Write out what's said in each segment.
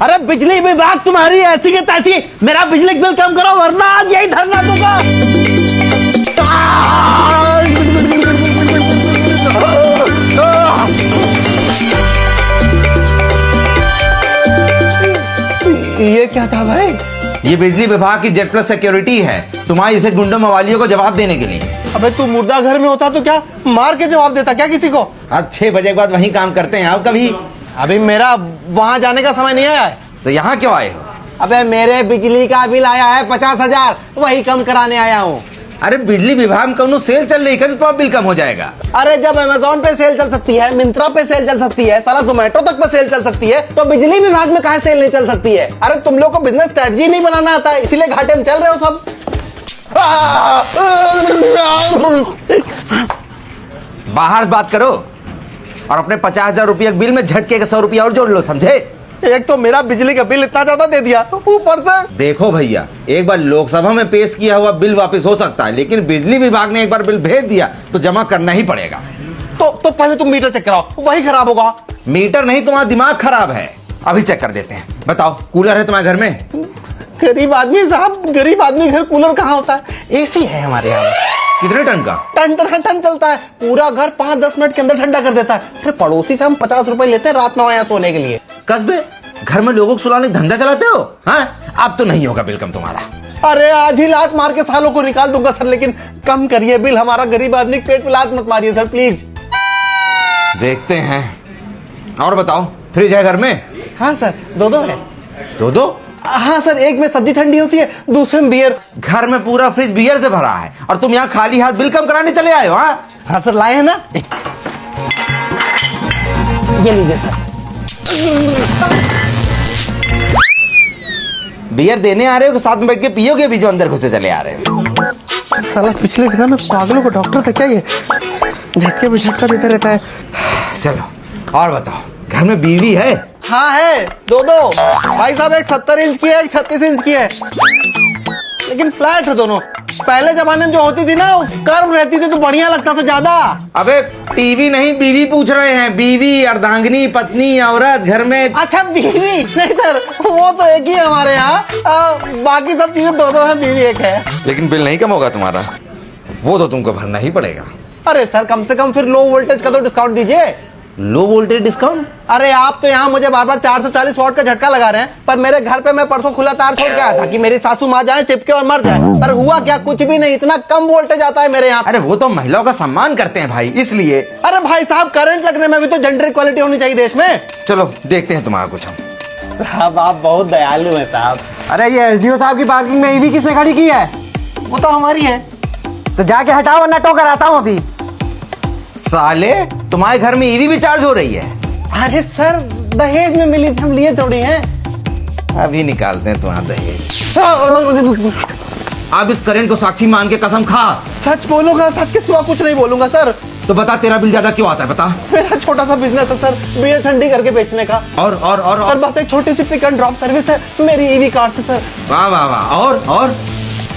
अरे बिजली विभाग तुम्हारी ऐसी के तैसी, मेरा बिजली बिल कम करो वरना आज यही धरना दूंगा। ये क्या था भाई? ये बिजली विभाग की जेड प्लस सिक्योरिटी है, तुम्हारी इसे गुंडों मवालियों को जवाब देने के लिए। अबे तू मुर्दा घर में होता तो क्या मार के जवाब देता क्या किसी को? आज 6 बजे के बाद वहीं काम करते हैं। आओ कभी। अभी मेरा वहां जाने का समय नहीं आया है। तो यहाँ क्यों आए हो? अबे मेरे बिजली का बिल आया है 50,000, वही कम कराने आया हूँ। अरे बिजली विभाग में कौनो सेल चल रही है, तो तुम्हारा बिल कम हो जाएगा। अरे जब अमेज़न पे सेल चल सकती है, मिंत्रा पे सेल चल सकती है, साला जोमेटो तक पे सेल चल सकती है, तो बिजली विभाग में कहाँ सेल नहीं चल सकती है? अरे तुम लोग को बिजनेस स्ट्रेटजी नहीं बनाना आता है, इसीलिए घाटे में चल रहे हो सब। बाहर से बात करो और अपने 50,000 रुपये बिल में झटके के 100 रुपया और जोड़ लो, समझे? एक तो मेरा बिजली का बिल इतना ज्यादा दे दिया, ऊपर से देखो भैया, एक बार लोकसभा में पेश किया हुआ बिल वापस हो सकता है, लेकिन बिजली विभाग ने एक बार बिल भेज दिया तो जमा करना ही पड़ेगा। तो पहले तुम मीटर चेक कराओ, वही खराब होगा। मीटर नहीं, तुम्हारा दिमाग खराब है। अभी चेक कर देते हैं। बताओ, कूलर है तुम्हारे घर में? गरीब आदमी साहब, गरीब आदमी घर कूलर कहाँ होता है? एसी है हमारे यहाँ। कितने टन का? टन चलता है, पूरा घर 5-10 मिनट के अंदर ठंडा कर देता है। फिर पड़ोसी से हम 50 रुपए लेते हैं रात में आया सोने के लिए। कस्बे घर में लोगों को सुलाने का धंधा चलाते हो? हाँ, अब तो नहीं होगा बिल कम तुम्हारा। अरे आज ही लात मार के सालों को निकाल दूंगा सर, लेकिन कम करिए बिल, हमारा गरीब आदमी के पेट पे लात मत मारिए सर प्लीज। देखते हैं। और बताओ, फ्रिज है घर में? हाँ सर, दो है। दो? हाँ सर, एक में सब्जी ठंडी होती है, दूसरे में बियर। घर में पूरा फ्रिज बियर से भरा है और तुम यहाँ खाली हाथ बिल कम कराने चले आए हो? हाँ सर, लाए हैं ना, ये लीजिए सर। बियर देने आ रहे हो कि साथ में बैठ के पियोगे भी जो अंदर घुसे चले आ रहे हो? साला पिछले जिला में पागलों को डॉक्टर था क्या? ये झटके पे झटका देता रहता है। चलो और बताओ, घर में बीवी है? हाँ है, दो भाई साहब, एक 70 इंच की है, एक 36 इंच की है, लेकिन फ्लैट है दोनों। पहले जमाने में जो होती थी ना, कर्व रहती थी तो बढ़िया लगता था ज्यादा। अबे टीवी नहीं, बीवी पूछ रहे हैं। बीवी, अर्धांगिनी, पत्नी, औरत घर में। अच्छा बीवी नहीं सर, वो तो एक ही है हमारे यहाँ, बाकी सब चीजें दो है, बीवी एक है। लेकिन बिल नहीं कम होगा तुम्हारा, वो तो तुमको भरना ही पड़ेगा। अरे सर, कम से कम फिर लो वोल्टेज का तो डिस्काउंट दीजिए। Low voltage discount? अरे आप तो यहाँ मुझे बार बार 440 वॉट का झटका लगा रहे हैं, पर मेरे घर पे मैं परसों खुला तार छोड़ के आया था कि मेरी सासू माँ जाए चिपके और मर जाए, पर हुआ क्या, कुछ भी नहीं, इतना कम वोल्टेज आता है मेरे यहाँ। अरे वो तो महिलाओं का सम्मान करते हैं भाई, इसलिए। अरे भाई साहब, करंट लगने में भी तो जेंडर इक्वालिटी होनी चाहिए देश में। चलो देखते हैं तुम्हारा कुछ हम। साहब आप बहुत दयालु हैं साहब। अरे ये एसडीओ साहब की पार्किंग में ईवी किसने खड़ी की है? वो तो हमारी है। तो जाके हटाओ वरना टोकर आता हूँ अभी। साले, तुम्हारे घर में ईवी भी चार्ज हो रही है? अरे सर, दहेज में मिली थी, हम लिए थोड़ी हैं। अभी निकालते हैं तुम्हारा दहेज। अब इस करंट को साक्षी मान के कसम खा। सच बोलूंगा, सच के सिवा कुछ नहीं बोलूंगा सर। तो बता, तेरा बिल ज्यादा क्यों आता है? बता। मेरा छोटा सा बिजनेस है सर, बियर ठंडी करके बेचने का। और सर बस एक छोटी सी पिक एंड ड्रॉप सर्विस है मेरी ईवी कार से सर। वाह वाह वाह।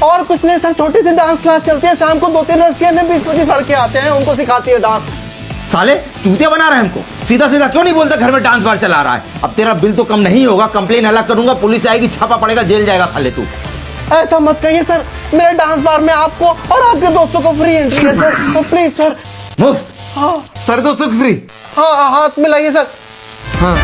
और कुछ नहीं सर, छोटी सी डांस क्लास चलती है, शाम को 2-3 रसियन है, 20-25 लड़के आते हैं, उनको सिखाती है डांस। साले चूतिया बना रहे हैं हमको। सीधा क्यों नहीं बोलता घर में डांस बार चला रहा है? अब तेरा बिल तो कम नहीं होगा, कंप्लेन अलग करूंगा, पुलिस आएगी, छापा पड़ेगा, जेल जाएगा साले तू। ऐसा मत कहिए सर, मेरे डांस बार में आपको और आपके दोस्तों को फ्री एंट्री है सर, तो प्लीज सर। मुफ्त? हाँ सर दोस्तों की फ्री? हाँ, हाथ मिलाइए सर। हाँ